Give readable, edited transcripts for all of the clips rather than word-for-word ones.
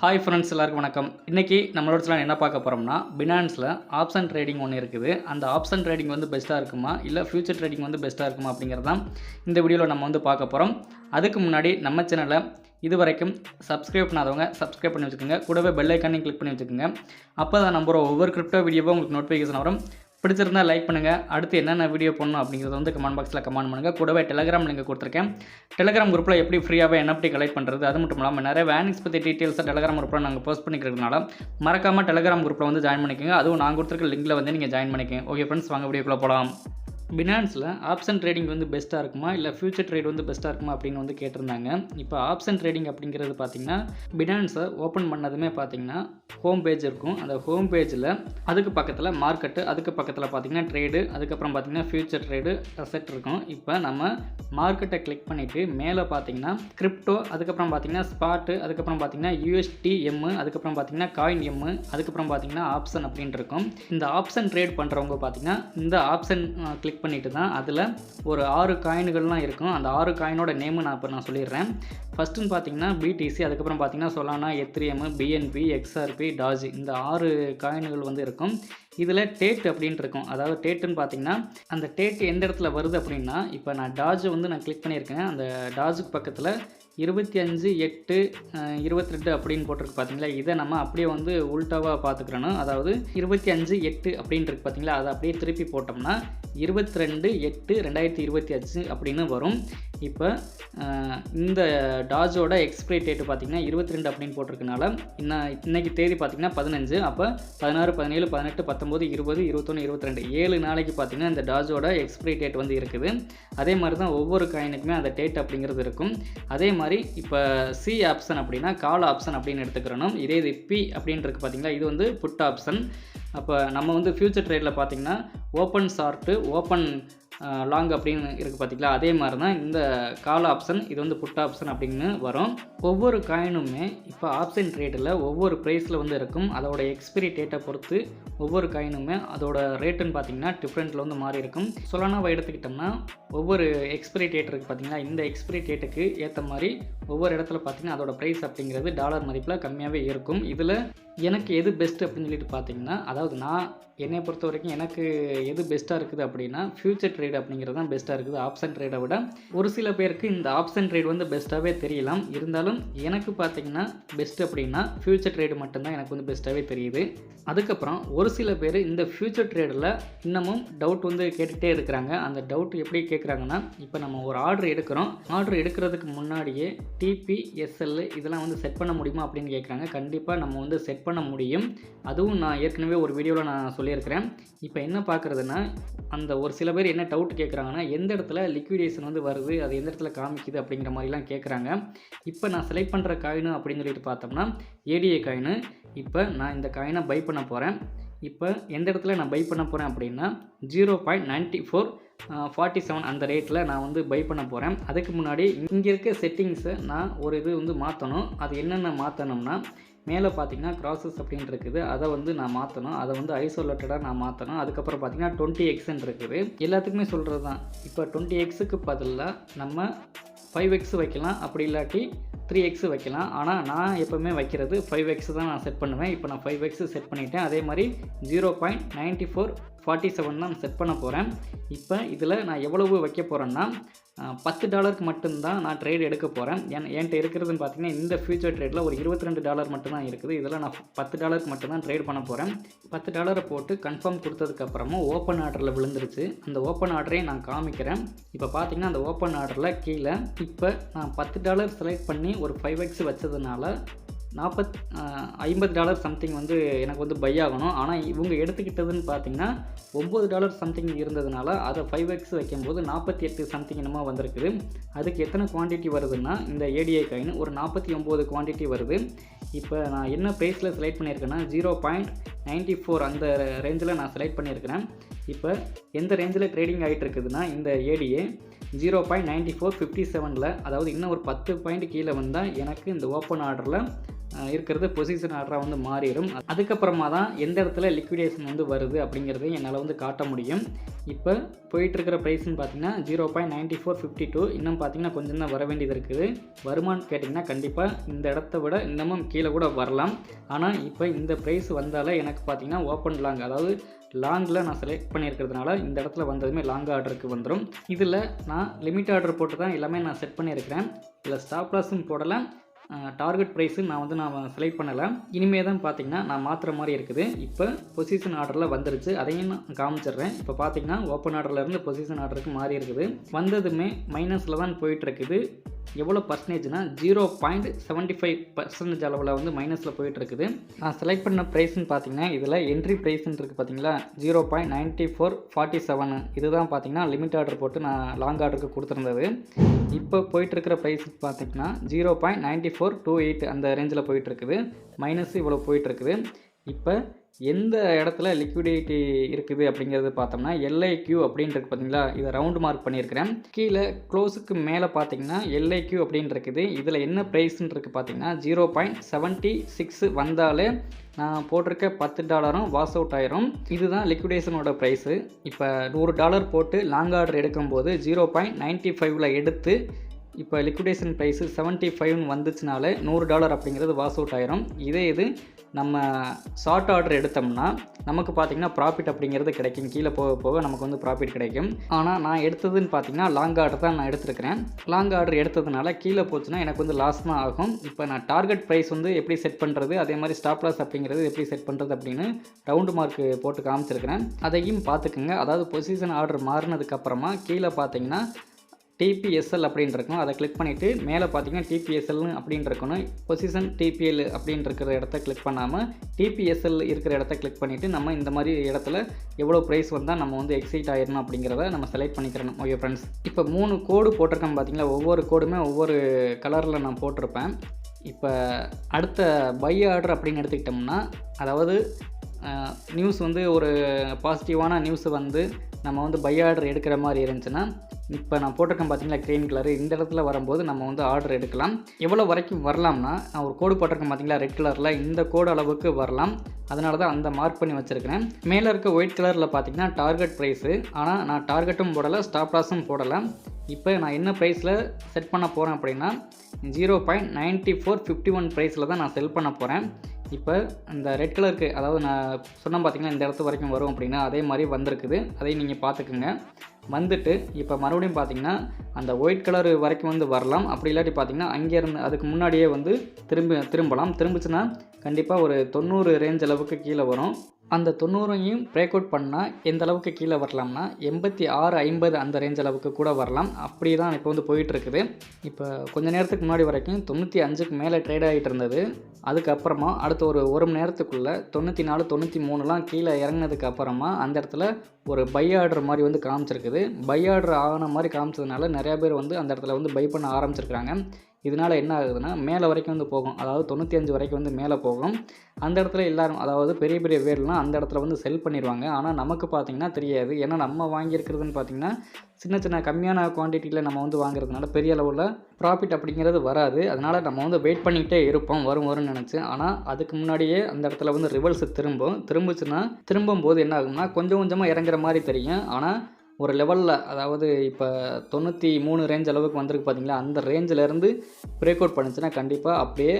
Hi friends, எல்லாருக்கும் வணக்கம். இன்றைக்கி நம்மளோட சேனல் என்ன பார்க்க போகிறோம்னா, பினான்ஸில் ஆப்ஷன் ட்ரேடிங் ஒன்று இருக்குது. அந்த ஆப்ஷன் ட்ரேடிங் வந்து பெஸ்ட்டாக இருக்குமா இல்லை ஃபியூச்சர் ட்ரேடிங் வந்து பெஸ்ட்டாக இருக்குமா அப்படிங்கிறது தான் இந்த வீடியோவில் நம்ம வந்து பார்க்க போகிறோம். அதுக்கு முன்னாடி நம்ம சேனலை இது வரைக்கும் சப்ஸ்கிரைப் பண்ணாதவங்க சப்ஸ்கிரைப் பண்ணி வச்சுக்கோங்க. கூடவே பெல் ஐக்கானையும் கிளிக் பண்ணி வச்சுக்கோங்க. அப்போ தான் நம்புகிற ஒவ்வொரு கிரிப்டோ வீடியோவும் உங்களுக்கு நோட்டிஃபிகேஷன் வரும். பிடிச்சிருந்தா லைக் பண்ணுங்கள். அடுத்து என்னென்ன வீடியோ பண்ணணும் அப்படிங்கிறத வந்து கமெண்ட் பாக்ஸில் கமெண்ட் பண்ணுங்கள். கூடவே டெலகிராம் லிங்க் கொடுத்துருக்கேன். டெலகிராம் குரூப்பில் எப்படி ஃப்ரீயாகவே NFT கலெக்ட் பண்ணுறது, அது மட்டும் இல்லாமல் நிறைய வேனிங்ஸ் பற்றி டீட்டெயில்ஸை டெலகிராம் குரூப்பில் நாங்கள் போஸ்ட் பண்ணிக்கிறதுனால மறக்காமல் டெலகிராம் குரூப்பில் வந்து ஜாயின் பண்ணிக்கோங்க. அதுவும் நான் கொடுத்துருக்க லிங்கில் வந்து நீங்கள் ஜாயின் பண்ணிக்கோங்க. ஓகே ஃப்ரெண்ட்ஸ், வாங்க வீடியோக்குள்ளே போகலாம். பினான்ஸில் ஆப்ஷன் ட்ரேடிங் வந்து பெஸ்ட்டாக இருக்குமா இல்லை ஃபியூச்சர் ட்ரேட் வந்து பெஸ்ட்டாக இருக்குமா அப்படின்னு வந்து கேட்டிருந்தாங்க. இப்போ ஆப்ஷன் ட்ரேடிங் அப்படிங்கிறது பார்த்திங்கன்னா, பினான்ஸை ஓப்பன் பண்ணதுமே பார்த்திங்கன்னா ஹோம் பேஜ் இருக்கும். அந்த ஹோம் பேஜில் அதுக்கு பக்கத்தில் மார்க்கெட்டு, அதுக்கு பக்கத்தில் பார்த்திங்கன்னா ட்ரேடு, அதுக்கப்புறம் பார்த்திங்கன்னா ஃபியூச்சர் ட்ரேடு அசெட் இருக்கும். இப்போ நம்ம மார்க்கெட்டை கிளிக் பண்ணிவிட்டு மேலே பார்த்திங்கன்னா கிரிப்டோ, அதுக்கப்புறம் பார்த்திங்கன்னா ஸ்பாட்டு, அதுக்கப்புறம் பார்த்திங்கன்னா USDM, அதுக்கப்புறம் பார்த்திங்கன்னா காயின் எம், அதுக்கப்புறம் பார்த்திங்கன்னா ஆப்ஷன் அப்படின்ட்டு இருக்கும். இந்த ஆப்ஷன் ட்ரேட் பண்ணுறவங்க பார்த்திங்கன்னா இந்த ஆப்ஷன் கிளிக் பண்ணிட்டு தான் அதில் ஒரு 6 காயின்கள்லாம் இருக்கும். அந்த 6 காயினோட நேமு நான் சொல்லிடுறேன். ஃபஸ்ட்டுன்னு பார்த்தீங்கன்னா BTC, அதுக்கப்புறம் பார்த்தீங்கன்னா சொலானா, எத்ரியம், BNB, XRP, டாஜ், இந்த 6 காயின்கள் வந்து இருக்கும். இதில் டேட் அப்படின்ட்டு இருக்கும். அதாவது டேட்டுன்னு பார்த்தீங்கன்னா அந்த டேட் எந்த இடத்துல வருது அப்படின்னா, இப்போ நான் டாஜ் வந்து நான் கிளிக் பண்ணியிருக்கேன். அந்த டாஜுக்கு பக்கத்தில் 25/8/22 அப்படின்னு போட்டிருக்கு பார்த்தீங்களா. இதை நம்ம அப்படியே வந்து உல்டாவாக பார்த்துக்கிறணும். அதாவது 25/8 அப்படின்னு இருக்கு பார்த்தீங்களா, அதை அப்படியே திருப்பி போட்டோம்னா 22/8/2025 அப்படின்னு வரும். இப்போ இந்த டாஜோட எக்ஸ்பிரி டேட்டு பார்த்திங்கன்னா 22 அப்படின்னு போட்டிருக்கனால இன்னைக்கு தேதி பார்த்திங்கன்னா 15. அப்போ 16, 17, 18, 19, 20, 21, 22 7 நாளைக்கு பார்த்திங்கன்னா இந்த டாஜோட எக்ஸ்பிரி டேட் வந்து இருக்குது. அதே மாதிரி தான் ஒவ்வொரு காயினுக்குமே அந்த டேட் அப்படிங்கிறது இருக்கும். அதே மாதிரி இப்போ சி ஆப்ஷன் அப்படின்னா கால் ஆப்ஷன் அப்படின்னு எடுத்துக்கிறணும். இதே இது பி அப்படின்னு இருக்குது பார்த்திங்களா, இது வந்து புட் ஆப்ஷன். அப்போ நம்ம வந்து ஃபியூச்சர் ட்ரேடில் பார்த்திங்கன்னா ஓப்பன் ஷார்ட்டு, ஓப்பன் லாங் அப்படின்னு இருக்குது பார்த்திங்களா. அதே மாதிரி தான் இந்த கால் ஆப்ஷன், இது வந்து புட் ஆப்ஷன் அப்படின்னு வரும். ஒவ்வொரு காயினுமே இப்போ ஆப்ஷன் ட்ரேடில் ஒவ்வொரு ப்ரைஸில் வந்து இருக்கும். அதோட எக்ஸ்பிரி டேட்டை பொறுத்து ஒவ்வொரு காயினுமே அதோட ரேட்டுன்னு பார்த்திங்கன்னா டிஃப்ரெண்ட்டில் வந்து மாறி இருக்கும். சொலானாவை எடுத்துக்கிட்டோம்னா ஒவ்வொரு எக்ஸ்பிரி டேட் இருக்குது பார்த்திங்களா, இந்த எக்ஸ்பிரி டேட்டுக்கு ஏற்ற மாதிரி ஒவ்வொரு இடத்துல பார்த்திங்கன்னா அதோட ப்ரைஸ் அப்படிங்கிறது டாலர் மதிப்பில் கம்மியாகவே இருக்கும். இதில் எனக்கு எது பெஸ்ட் அப்படின்னு சொல்லிட்டு பார்த்திங்கன்னா, அதாவது நான் என்னை பொறுத்த வரைக்கும் எனக்கு எது பெஸ்ட்டாக இருக்குது அப்படின்னா ஃபியூச்சர் ட்ரேட் அப்படிங்கிறது தான் பெஸ்ட்டாக இருக்குது ஆப்ஷன் ட்ரேடை விட. ஒரு சில பேருக்கு இந்த ஆப்ஷன் ட்ரேட் வந்து பெஸ்ட்டாகவே தெரியலாம். இருந்தாலும் எனக்கு பார்த்திங்கன்னா பெஸ்ட் அப்படின்னா ஃபியூச்சர் ட்ரேடு மட்டும்தான் எனக்கு வந்து பெஸ்ட்டாகவே தெரியுது. அதுக்கப்புறம் ஒரு சில பேர் இந்த ஃபியூச்சர் ட்ரேடில் இன்னமும் டவுட் வந்து கேட்டுகிட்டே இருக்கிறாங்க. அந்த டவுட் எப்படி கேட்குறாங்கன்னா, இப்போ நம்ம ஒரு ஆர்டர் எடுக்கிறோம், ஆர்டர் எடுக்கிறதுக்கு முன்னாடியே TPSL இதெல்லாம் வந்து செட் பண்ண முடியுமா அப்படின்னு கேட்குறாங்க. கண்டிப்பாக நம்ம வந்து செட் பண்ண முடியும். அதுவும் நான் ஏற்கனவே ஒரு வீடியோவில் நான் சொல்லியிருக்கிறேன். இப்போ என்ன பார்க்குறதுன்னா, அந்த ஒரு சில பேர் என்ன டவுட் கேட்குறாங்கன்னா, எந்த இடத்துல லிக்விடேஷன் வந்து வருது, அது எந்த இடத்துல காமிக்குது அப்படிங்கிற மாதிரிலாம் கேட்குறாங்க. இப்போ நான் செலக்ட் பண்ணுற காயினு அப்படின்னு சொல்லிட்டு பார்த்தோம்னா ADA காயினு. இப்போ நான் இந்த காயினை பை பண்ண போகிறேன். இப்போ எந்த இடத்துல நான் பை பண்ண போகிறேன் அப்படின்னா 0.9447 அந்த ரேட்டில் நான் வந்து பை பண்ண போகிறேன். அதுக்கு முன்னாடி இங்கே இருக்க செட்டிங்ஸை நான் ஒரு இது வந்து மாற்றணும். அது என்னென்ன மாற்றணும்னா, மேலே பார்த்தீங்கன்னா க்ராசஸ் அப்படின்னு இருக்குது, அதை வந்து நான் மாற்றணும். அதை வந்து ஐசோலேட்டடாக நான் மாற்றணும். அதுக்கப்புறம் பார்த்தீங்கன்னா 20x இருக்குது. எல்லாத்துக்குமே சொல்கிறது தான். இப்போ 20xக்கு பதிலாக நம்ம 5x வைக்கலாம், அப்படி இல்லாட்டி 3x வைக்கலாம். ஆனால் நான் எப்போவுமே வைக்கிறது 5x தான் நான் செட் பண்ணுவேன். இப்போ நான் 5x செட் பண்ணிட்டேன். அதே மாதிரி 0.9447 தான் செட் பண்ண போகிறேன். இப்போ இதில் நான் எவ்வளவு வைக்க போகிறேன்னா $10 மட்டும்தான் நான் ட்ரேட் எடுக்க போகிறேன். என்கிட்ட இருக்கிறதுன்னு பார்த்தீங்கன்னா இந்த ஃபியூச்சர் ட்ரேடில் ஒரு $22 மட்டும்தான் இருக்குது. இதில் நான் $10 மட்டும்தான் ட்ரேட் பண்ண போகிறேன். $10 போட்டு கன்ஃபார்ம் கொடுத்ததுக்கப்புறமா ஓப்பன் ஆர்டரில் விழுந்துருச்சு. அந்த ஓப்பன் ஆர்டரையும் நான் காமிக்கிறேன். இப்போ பார்த்தீங்கன்னா அந்த ஓப்பன் ஆர்டரில் கீழே இப்போ நான் $10 செலக்ட் பண்ணி ஒரு 5x வச்சதுனால $50 சம்திங் வந்து எனக்கு வந்து பை ஆகணும். ஆனால் இவங்க எடுத்துக்கிட்டதுன்னு பார்த்தீங்கன்னா $9 சம்திங் இருந்ததுனால அதை 5x வைக்கும்போது 48 சம்திங் என்னமோ வந்திருக்குது. அதுக்கு எத்தனை குவான்டிட்டி வருதுன்னா, இந்த ADA காயின் ஒரு 49 குவான்டிட்டி வருது. இப்போ நான் என்ன ப்ரைஸில் செலக்ட் பண்ணியிருக்கேன்னா 0.94 அந்த ரேஞ்சில் நான் செலக்ட் பண்ணியிருக்கிறேன். இப்போ எந்த ரேஞ்சில் ட்ரேடிங் ஆகிட்டு இருக்குதுன்னா இந்த ADA 0.9457, அதாவது இன்னும் ஒரு 10 பாயிண்ட் கீழே வந்தால் எனக்கு இந்த ஓப்பன் ஆர்டரில் இருக்கிறது பொசிஷன் ஆர்டராக வந்து மாறிடும். அதுக்கப்புறமா தான் எந்த இடத்துல லிக்விடேஷன் வந்து வருது அப்படிங்கிறதையும் என்னால் வந்து காட்ட முடியும். இப்போ போயிட்டுருக்கிற ப்ரைஸ்ன்னு பார்த்தீங்கன்னா 0.9452. இன்னும் பார்த்தீங்கன்னா கொஞ்சம் தான் வர வேண்டியது இருக்குது. வருமானு கேட்டிங்கன்னா கண்டிப்பாக இந்த இடத்த விட இன்னமும் கீழே கூட வரலாம். ஆனால் இப்போ இந்த ப்ரைஸ் வந்தாலே எனக்கு பார்த்தீங்கன்னா ஓப்பன் லாங், அதாவது லாங்கில் நான் செலக்ட் பண்ணியிருக்கிறதுனால இந்த இடத்துல வந்ததுமே லாங் ஆர்டருக்கு வந்துடும். இதில் நான் லிமிட் ஆர்டர் போட்டு தான் எல்லாமே நான் செட் பண்ணியிருக்கிறேன். இதில் ஸ்டாப் லாஸும் போடலை, டார்கெட் ப்ரைஸு நான் செலக்ட் பண்ணலை. இனிமே தான் பார்த்தீங்கன்னா நான் மாற்றுற மாதிரி இருக்குது. இப்போ பொசிஷன் ஆர்டரில் வந்துருச்சு, அதையும் நான் காமிச்சிடுறேன். இப்போ பார்த்தீங்கன்னா ஓப்பன் ஆர்டர்லேருந்து பொசிஷன் ஆர்டருக்கு மாறி இருக்குது. வந்ததுமே மைனஸில் தான் போயிட்டுருக்குது. எவ்வளோ பர்சன்டேஜ்னா 0.75% அளவில் வந்து மைனஸில் போயிட்டுருக்குது. நான் செலக்ட் பண்ண ப்ரைஸ்ன்னு பார்த்தீங்கன்னா இதில் என்ட்ரி ப்ரைஸ்ன்னு இருக்குது பார்த்தீங்களா, 0.9447. இதுதான் பார்த்தீங்கன்னா லிமிட் ஆர்டர் போட்டு நான் லாங் ஆர்டருக்கு கொடுத்துருந்தது. இப்போ போயிட்டுருக்கிற ப்ரைஸுக்கு பார்த்தீங்கன்னா 0.9428 அந்த ரேஞ்சில் போயிட்டுருக்குது. மைனஸ் இவ்வளோ போயிட்டுருக்குது. இப்போ எந்த இடத்துல லிக்விடிட்டி இருக்குது அப்படிங்கிறது பார்த்தோம்னா LIQ அப்படின்றது பார்த்தீங்களா, இதை ரவுண்டு மார்க் பண்ணியிருக்கிறேன். கீழே க்ளோஸுக்கு மேலே பார்த்தீங்கன்னா LIQ அப்படின்னு இருக்குது. இதில் என்ன ப்ரைஸ்ன்னு இருக்குது பார்த்தீங்கன்னா 0.76 வந்தாலே நான் போட்டிருக்க $10 வாஷ் அவுட் ஆயிரும். இதுதான் லிக்விடேஷனோட ப்ரைஸு. இப்போ $100 போட்டு லாங் ஆர்டர் எடுக்கும்போது 0.95 எடுத்து இப்போ லிக்விடேஷன் ப்ரைஸு 75 வந்துச்சுனாலே $100 அப்படிங்கிறது வாஷ் அவுட் ஆயிரும். இதே இது நம்ம ஷார்ட் ஆர்டர் எடுத்தோம்னா நமக்கு பார்த்திங்கன்னா ப்ராஃபிட் அப்படிங்கிறது கிடைக்கும். கீழே போக போக நமக்கு வந்து ப்ராஃபிட் கிடைக்கும். ஆனால் நான் எடுத்ததுன்னு பார்த்திங்கன்னா லாங் ஆர்டர் தான் நான் எடுத்துருக்கிறேன். லாங் ஆர்டர் எடுத்ததுனால கீழே போச்சுன்னா எனக்கு வந்து லாஸ் தான் ஆகும். இப்போ நான் டார்கெட் ப்ரைஸ் வந்து எப்படி செட் பண்ணுறது, அதே மாதிரி ஸ்டாப் லாஸ் அப்படிங்கிறது எப்படி செட் பண்ணுறது அப்படின்னு ரவுண்டு மார்க் போட்டு காமிச்சிருக்கிறேன். அதையும் பார்த்துக்குங்க. அதாவது பொசிஷன் ஆர்டர் மாறினதுக்கப்புறமா கீழே பார்த்தீங்கன்னா TPSL அப்படின்னு இருக்கணும். அதை கிளிக் பண்ணிவிட்டு மேலே பார்த்தீங்கன்னா TPSL அப்படின்னு இருக்கணும். பொசிஷன் TPL அப்படின்னு இருக்கிற இடத்த கிளிக் பண்ணாமல் TPSL இருக்கிற இடத்த கிளிக் பண்ணிவிட்டு நம்ம இந்த மாதிரி இடத்துல எவ்வளோ ப்ரைஸ் வந்தால் நம்ம வந்து எக்ஸைட் ஆகிடணும் அப்படிங்கிறத நம்ம செலக்ட் பண்ணிக்கிறணும். ஓகே ஃப்ரெண்ட்ஸ், இப்போ 3 கோடு போட்டிருக்கேன் பார்த்தீங்களா, ஒவ்வொரு கோடுமே ஒவ்வொரு கலரில் நான் போட்டிருப்பேன். இப்போ அடுத்த பை ஆர்டர் அப்படின்னு எடுத்துக்கிட்டோம்னா, அதாவது நியூஸ் வந்து ஒரு பாசிட்டிவான நியூஸ் வந்து நம்ம வந்து பை ஆர்டர் எடுக்கிற மாதிரி இருந்துச்சுன்னா, இப்போ நான் போட்டிருக்கேன் பார்த்தீங்களா க்ரீன் கலரு, இந்த இடத்துல வரும்போது நம்ம வந்து ஆர்டர் எடுக்கலாம். எவ்வளோ வரைக்கும் வரலாம்னா, நான் ஒரு கோடு போட்டிருக்கேன் பார்த்தீங்களா ரெட் கலரில், இந்த கோடு அளவுக்கு வரலாம். அதனால தான் அந்த மார்க் பண்ணி வச்சுருக்கிறேன். மேலே இருக்க ஒயிட் கலரில் பார்த்தீங்கன்னா டார்கெட் ப்ரைஸு. ஆனால் நான் டார்கெட்டும் போடலை, ஸ்டாப் லாஸும் போடலை. இப்போ நான் என்ன ப்ரைஸில் செட் பண்ண போகிறேன் அப்படின்னா 0.9451 ப்ரைஸில் தான் நான் செல் பண்ண போகிறேன். இப்போ இந்த ரெட் கலருக்கு, அதாவது நான் சொன்ன பார்த்தீங்கன்னா இந்த இடத்து வரைக்கும் வரும் அப்படின்னா அதே மாதிரி வந்திருக்குது. அதையும் நீங்கள் பார்த்துக்குங்க. வந்துட்டு இப்போ மறுபடியும் பார்த்தீங்கன்னா அந்த ஒயிட் கலர் வரைக்கும் வந்து வரலாம். அப்படி இல்லாட்டி பார்த்தீங்கன்னா அங்கேருந்து அதுக்கு முன்னாடியே வந்து திரும்பலாம். திரும்பிச்சுன்னா கண்டிப்பாக ஒரு 90 ரேஞ்ச் அளவுக்கு கீழே வரும். அந்த 90ஐயும் பிரேக் அவுட் பண்ணால் எந்த அளவுக்கு கீழே வரலாம்னா 86-50 அந்த ரேஞ்ச் அளவுக்கு கூட வரலாம். அப்படி தான் இப்போ வந்து போயிட்டுருக்குது. இப்போ கொஞ்சம் நேரத்துக்கு முன்னாடி வரைக்கும் 95க்கு மேலே ட்ரேட் ஆகிட்டு இருந்தது. அதுக்கப்புறமா அடுத்த ஒரு மணி நேரத்துக்குள்ளே 94, 93லாம் கீழே இறங்கினதுக்கு அப்புறமா அந்த இடத்துல ஒரு பை ஆர்டர் மாதிரி வந்து காமிச்சிருக்குது. பை ஆர்டர் ஆன மாதிரி காமிச்சதுனால நிறையா பேர் வந்து அந்த இடத்துல வந்து பை பண்ண ஆரம்பிச்சிருக்காங்க. இதனால் என்ன ஆகுதுன்னா மேலே வரைக்கும் வந்து போகும், அதாவது 95 வரைக்கும் வந்து மேலே போகும். அந்த இடத்துல எல்லோரும், அதாவது பெரிய பெரிய வேர்லாம் அந்த இடத்துல வந்து செல் பண்ணிடுவாங்க. ஆனால் நமக்கு பார்த்திங்கன்னா தெரியாது. ஏன்னா நம்ம வாங்கியிருக்கிறதுன்னு பார்த்திங்கன்னா சின்ன சின்ன கம்மியான குவான்டிட்டியில் நம்ம வந்து வாங்குறதுனால பெரிய அளவில் ப்ராஃபிட் அப்படிங்கிறது வராது. அதனால் நம்ம வந்து வெயிட் பண்ணிக்கிட்டே இருப்போம் வரும்னு நினச்சி. ஆனால் அதுக்கு முன்னாடியே அந்த இடத்துல வந்து ரிவர்ஸ் திரும்புச்சுன்னா திரும்பும்போது என்ன ஆகும்னா கொஞ்சம் கொஞ்சமாக இறங்குற மாதிரி தெரியும். ஆனால் ஒரு லெவலில், அதாவது இப்போ 93 ரேஞ்ச் அளவுக்கு வந்திருக்கு பார்த்தீங்களா, அந்த ரேஞ்சிலேருந்து பிரேக் அவுட் பண்ணிச்சுன்னா கண்டிப்பாக அப்படியே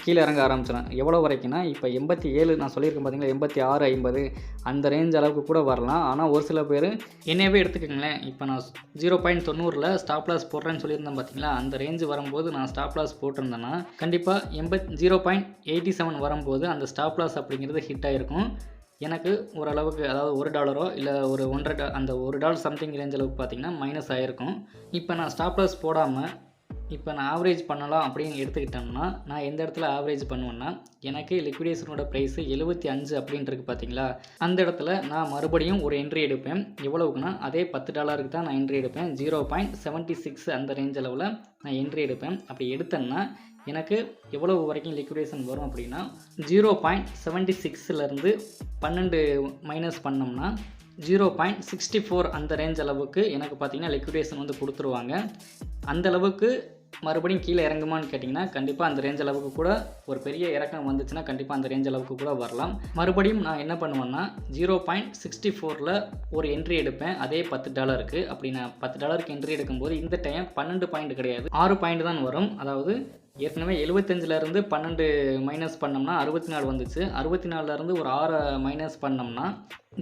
கீழே இறங்க ஆரம்பிச்சிடும். எவ்வளோ வரைக்கும்னா இப்போ 87 நான் சொல்லியிருக்கேன் பார்த்தீங்களா, 86-50 அந்த ரேஞ்ச் அளவுக்கு கூட வரலாம். ஆனால் ஒரு சில பேர் என்னையவே எடுத்துக்கோங்களேன். இப்போ நான் 0.90 ஸ்டாப் லாஸ் போடுறேன்னு சொல்லியிருந்தேன் பார்த்தீங்களா, அந்த ரேஞ்சு வரும்போது நான் ஸ்டாப் லாஸ் போட்டிருந்தேன்னா கண்டிப்பாக 0.87 வரும்போது அந்த ஸ்டாப் லாஸ் அப்படிங்கிறது ஹிட் ஆகிருக்கும். எனக்கு ஓரளவுக்கு, அதாவது $1 இல்லை ஒரு $1.5 அந்த $1 சம்திங் ரேஞ்ச் அளவுக்கு பார்த்திங்கன்னா மைனஸ் ஆகிருக்கும். இப்போ நான் ஸ்டாப் லாஸ் போடாமல் இப்போ நான் ஆவரேஜ் பண்ணலாம் அப்படின்னு எடுத்துக்கிட்டோம்னா நான் எந்த இடத்துல ஆவரேஜ் பண்ணுவேன்னா, எனக்கு லிக்விடேஷனோட ப்ரைஸு 75 அப்படின்ட்டு பார்த்தீங்களா, அந்த இடத்துல நான் மறுபடியும் ஒரு என்ட்ரி எடுப்பேன். எவ்வளவுக்குன்னா அதே $10 தான் நான் என்ட்ரி எடுப்பேன். 0.76 அந்த ரேஞ்ச் அளவில் நான் என்ட்ரி எடுப்பேன். அப்படி எடுத்தேன்னா எனக்கு எவ்வளவு வரைக்கும் லிக்விடேஷன் வரும் அப்படின்னா 0.76லேருந்து 12 மைனஸ் பண்ணோம்னா 0.64 அந்த ரேஞ்ச் அளவுக்கு எனக்கு பார்த்திங்கன்னா லிக்விடேஷன் வந்து கொடுத்துருவாங்க. அந்தளவுக்கு மறுபடியும் கீழே இறங்குமான்னு கேட்டிங்கன்னா கண்டிப்பாக அந்த ரேஞ்ச் அளவுக்கு கூட ஒரு பெரிய இறக்கம் வந்துச்சுன்னா கண்டிப்பாக அந்த ரேஞ்ச் அளவுக்கு கூட வரலாம். மறுபடியும் நான் என்ன பண்ணுவேன்னா 0.64ல் ஒரு என்ட்ரி எடுப்பேன். அதே $10க்கு. அப்படி நான் $10க்கு என்ட்ரி எடுக்கும்போது இந்த டைம் 12 பாயிண்ட் கிடையாது, 6 பாயிண்ட் தான் வரும். அதாவது ஏற்கனவே 75லேருந்து 12 மைனஸ் பண்ணோம்னா 64 வந்துச்சு. 64லேருந்து ஒரு 6 மைனஸ் பண்ணோம்னா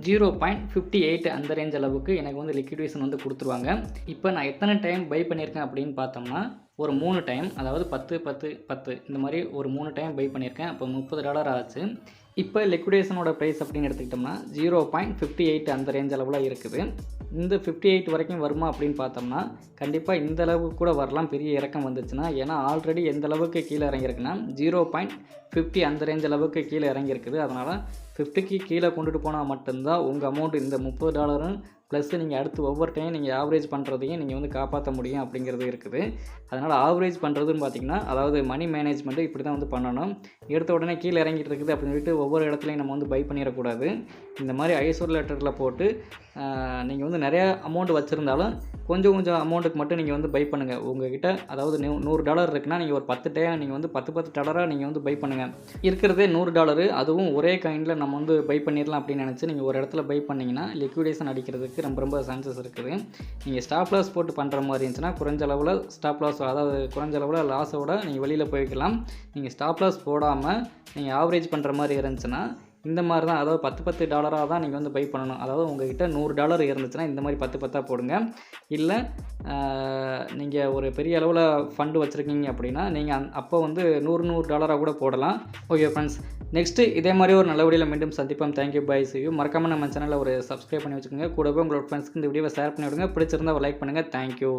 0.58 அந்த ரேஞ்ச் அளவுக்கு எனக்கு வந்து லிக்விடேஷன் வந்து கொடுத்துருவாங்க. இப்போ நான் எத்தனை டைம் பை பண்ணியிருக்கேன் அப்படின்னு பார்த்தோம்னா ஒரு 3 டைம், அதாவது 10 10 10 இந்த மாதிரி ஒரு 3 டைம் பை பண்ணியிருக்கேன். அப்போ $30 ஆச்சு. இப்போ லிக்விடேஷனோட ப்ரைஸ் அப்படின்னு எடுத்துக்கிட்டோம்னா 0.58 அந்த ரேஞ்ச் அளவில் இருக்குது. இந்த 58 வரைக்கும் வருமா அப்படின்னு பார்த்தோம்னா கண்டிப்பாக இந்த அளவுக்கு கூட வரலாம் பெரிய இறக்கம் வந்துச்சுன்னா. ஏன்னா ஆல்ரெடி எந்த அளவுக்கு கீழே இறங்கியிருக்குன்னா 0.50 அந்த ரேஞ்ச் அளவுக்கு கீழே இறங்கியிருக்குது. அதனால் 50க்கு கீழே கொண்டுட்டு போனால் மட்டும்தான் உங்கள் அமௌண்ட் இந்த $30 ப்ளஸ் நீங்கள் அடுத்து ஒவ்வொரு டைம் நீங்கள் ஆவரேஜ் பண்ணுறதையும் நீங்கள் வந்து காப்பாற்ற முடியும் அப்படிங்கிறது இருக்குது. அதனால் ஆவரேஜ் பண்ணுறதுன்னு பார்த்திங்கன்னா அதாவது மணி மேனேஜ்மெண்ட்டு இப்படி தான் வந்து பண்ணணும். எடுத்த உடனே கீழே இறங்கிட்டு இருக்குது அப்படின்னு சொல்லிட்டு ஒவ்வொரு இடத்துலையும் நம்ம வந்து பை பண்ணிடக்கூடாது. இந்த மாதிரி ஐசோலேட்டரில் போட்டு நீங்கள் வந்து நிறையா அமௌண்ட் வச்சுருந்தாலும் கொஞ்சம் அமௌண்ட்டுக்கு மட்டும் நீங்கள் வந்து பை பண்ணுங்கள். உங்கள்கிட்ட அதாவது $100 இருக்குன்னா நீங்கள் ஒரு 10 டைம் நீங்கள் வந்து $10 நீங்கள் வந்து பை பண்ணுங்கள். இருக்கிறதே $100, அதுவும் ஒரே காயினில் நம்ம வந்து பை பண்ணிடலாம் அப்படின்னு நினச்சி நீங்கள் ஒரு இடத்துல பை பண்ணிங்கன்னா லிக்விடேஷன் அடிக்கிறதுக்கு ரொம்ப சான்சஸ் இருக்குது. நீங்கள் ஸ்டாப் லாஸ் போட்டு பண்ணுற மாதிரி இருந்துச்சுன்னா குறைஞ்ச அளவில் ஸ்டாப் லாஸ், அதாவது குறைஞ்ச அளவில் லாஸோட நீங்கள் வெளியில் போய்க்கலாம். நீங்கள் ஸ்டாப் லாஸ் போடாமல் நீங்கள் ஆவரேஜ் பண்ணுற மாதிரி இருந்துச்சுன்னா இந்த மாதிரி தான், அதாவது $10 தான் நீங்கள் வந்து பை பண்ணணும். அதாவது உங்கள்கிட்ட $100 இருந்துச்சுன்னா இந்த மாதிரி 10 போடுங்க. இல்லை நீங்கள் ஒரு பெரிய அளவில் ஃபண்டு வச்சுருக்கீங்க அப்படின்னா நீங்கள் அப்போ வந்து $100 கூட போடலாம். ஓகே ஃப்ரெண்ட்ஸ், நெக்ஸ்ட்டு இதே மாதிரி ஒரு நல்ல வீடியோவில் மீண்டும் சந்திப்போம். Thank you, bye, see you. மறக்காமல் நம்ம சேனலில் ஒரு சப்ஸ்கிரைப் பண்ணி வச்சுக்கோங்க. கூடவே உங்களோட ஃப்ரெண்ட்ஸ்க்கு இந்த வீடியோவை ஷேர் பண்ணி விடுங்க. பிடிச்சிருந்தா ஒரு லைக் பண்ணுங்கள். தேங்க்யூ.